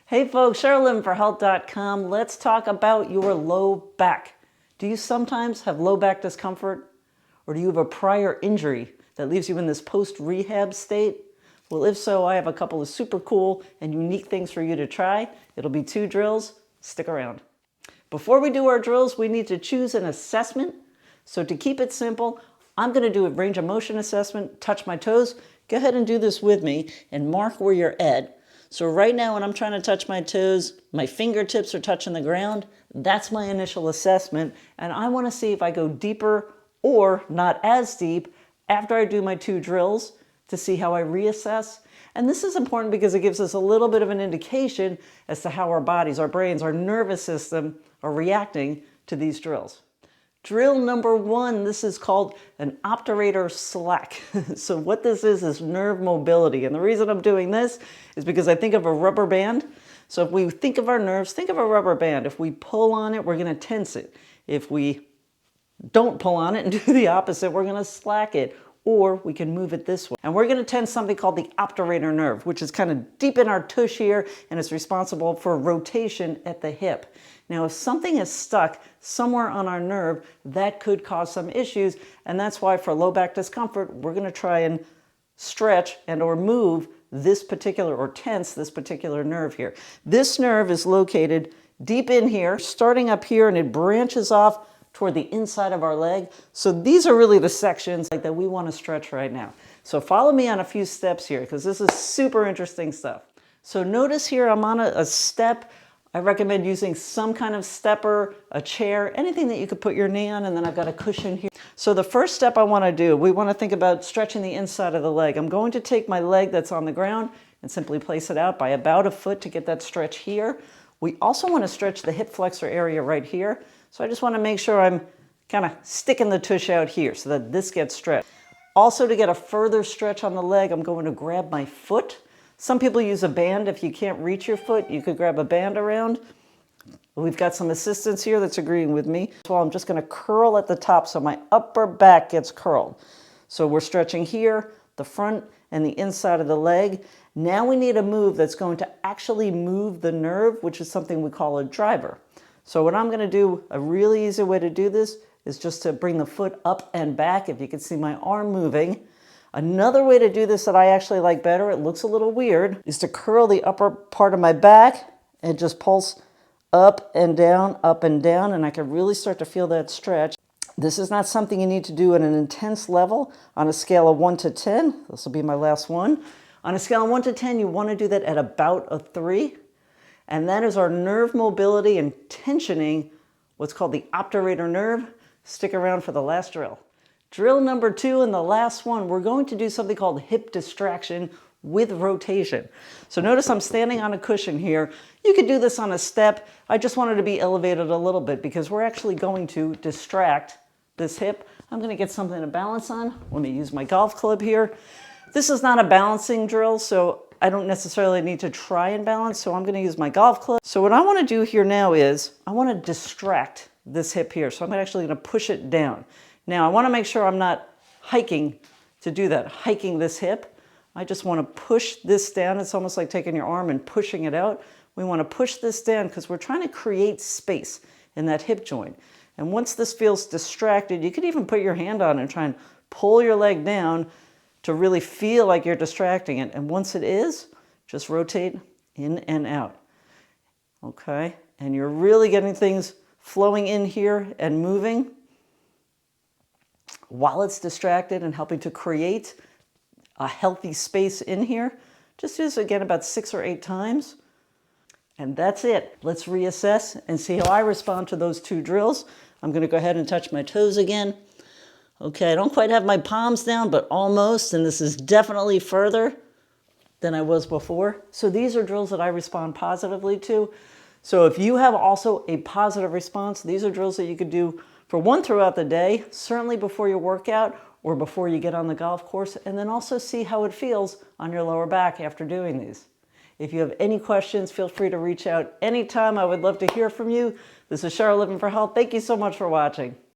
Hey folks, CharlotteLivingForHealth.com. Let's talk about your low back. Do you sometimes have low back discomfort? Or do you have a prior injury that leaves you in this post-rehab state? Well, if so, I have a couple of super cool and unique things for you to try. It'll be 2 drills. Stick around. Before we do our drills, we need to choose an assessment. So to keep it simple, I'm going to do a range of motion assessment, touch my toes. Go ahead and do this with me and mark where you're at. So right now when I'm trying to touch my toes, my fingertips are touching the ground. That's my initial assessment. And I want to see if I go deeper or not as deep after I do my 2 drills to see how I reassess. And this is important because it gives us a little bit of an indication as to how our bodies, our brains, our nervous system are reacting to these drills. Drill number 1, this is called an obturator slack. So what this is nerve mobility. And the reason I'm doing this is because I think of a rubber band. So if we think of our nerves, think of a rubber band. If we pull on it, we're going to tense it. If we don't pull on it and do the opposite, we're going to slack it. Or we can move it this way. And we're going to tense something called the obturator nerve, which is kind of deep in our tush here, and it's responsible for rotation at the hip. Now, if something is stuck somewhere on our nerve, that could cause some issues, and that's why for low back discomfort, we're going to try and stretch and or move this particular, or tense this particular nerve here. This nerve is located deep in here, starting up here, and it branches off toward the inside of our leg. So these are really the sections that we want to stretch right now. So follow me on a few steps here because this is super interesting stuff. So notice here I'm on a step. I recommend using some kind of stepper, a chair, anything that you could put your knee on, and then I've got a cushion here. So the first step I want to do, we want to think about stretching the inside of the leg. I'm going to take my leg that's on the ground and simply place it out by about a foot to get that stretch here. We also want to stretch the hip flexor area right here. So I just want to make sure I'm kind of sticking the tush out here so that this gets stretched. Also, to get a further stretch on the leg, I'm going to grab my foot. Some people use a band. If you can't reach your foot, you could grab a band around. We've got some assistance here that's agreeing with me. So I'm just going to curl at the top so my upper back gets curled. So we're stretching here, the front and the inside of the leg. Now we need a move that's going to actually move the nerve, which is something we call a driver. So what I'm going to do, a really easy way to do this is just to bring the foot up and back. If you can see my arm moving. Another way to do this that I actually like better, it looks a little weird, is to curl the upper part of my back and just pulse up and down, and I can really start to feel that stretch. This is not something you need to do at an intense level. On a scale of 1 to 10, this will be my last one. On a scale of 1 to 10, you want to do that at about a 3. And that is our nerve mobility and tensioning what's called the obturator nerve. Stick around for the last drill. Drill number 2 and the last one, we're going to do something called hip distraction with rotation. So notice I'm standing on a cushion here. You could do this on a step. I just wanted to be elevated a little bit because we're actually going to distract this hip. I'm going to get something to balance on. Let me use my golf club here. This is not a balancing drill, so I don't necessarily need to try and balance, so I'm going to use my golf club. So what I want to do here now is I want to distract this hip here. So I'm actually going to push it down. Now I want to make sure I'm not hiking to do that, hiking this hip. I just want to push this down. It's almost like taking your arm and pushing it out. We want to push this down because we're trying to create space in that hip joint. And once this feels distracted, you could even put your hand on it and try and pull your leg down to really feel like you're distracting it. And once it is, just rotate in and out. Okay? And you're really getting things flowing in here and moving while it's distracted and helping to create a healthy space in here. Just do this again about 6 or 8 times. And that's it. Let's reassess and see how I respond to those 2 drills. I'm going to go ahead and touch my toes again. Okay, I don't quite have my palms down, but almost, and this is definitely further than I was before. So these are drills that I respond positively to. So if you have also a positive response, these are drills that you could do for one throughout the day, certainly before your workout or before you get on the golf course, and then also see how it feels on your lower back after doing these. If you have any questions, feel free to reach out anytime. I would love to hear from you. This is Charlotte Living for Health. Thank you so much for watching.